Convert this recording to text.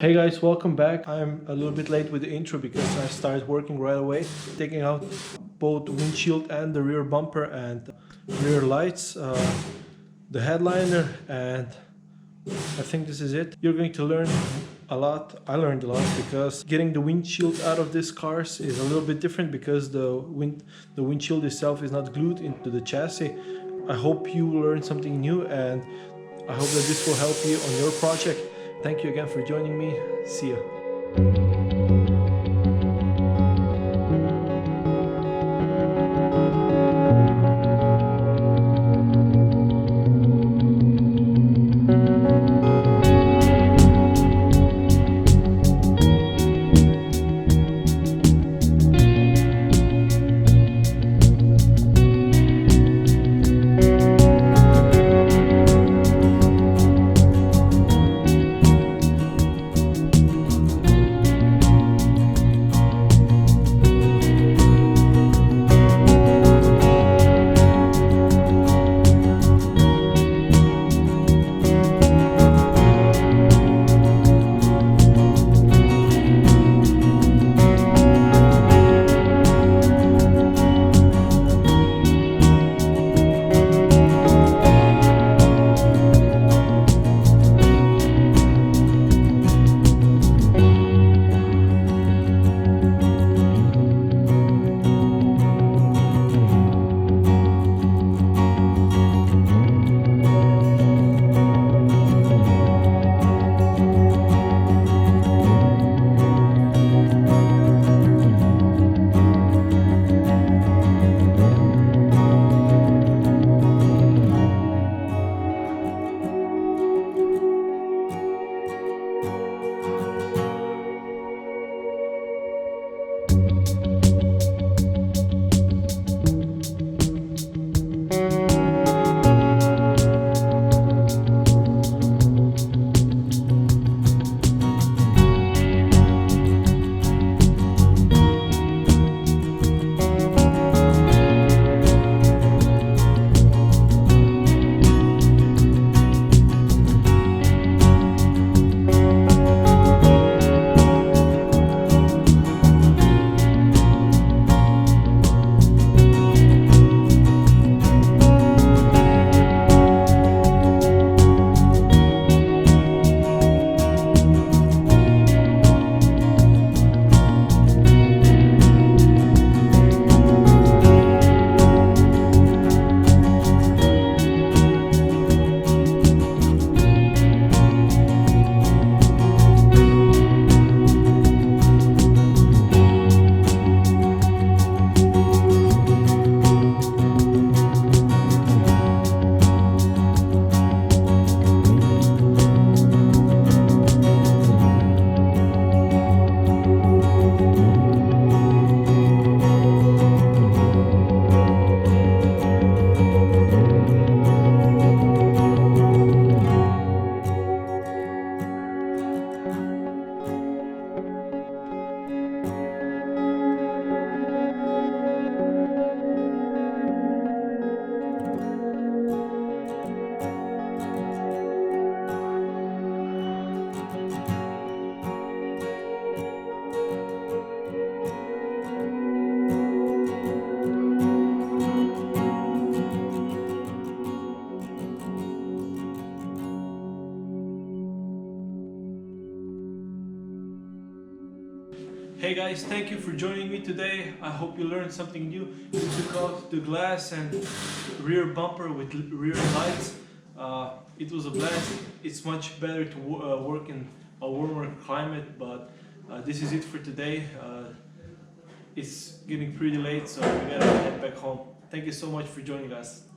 Hey guys, welcome back. I'm a little bit late with the intro because I started working right away, taking out both windshield and the rear bumper and rear lights, the headliner, and I think this is it. You're going to learn a lot. I learned a lot because getting the windshield out of these cars is a little bit different because the windshield itself is not glued into the chassis. I hope you learned something new, and I hope that this will help you on your project. Thank you again for joining me. See ya. Hey guys, thank you for joining me today. I hope you learned something new. We took out the glass and rear bumper with rear lights. It was a blast. It's much better to work in a warmer climate, but this is it for today. It's getting pretty late, so we gotta head back home. Thank you so much for joining us.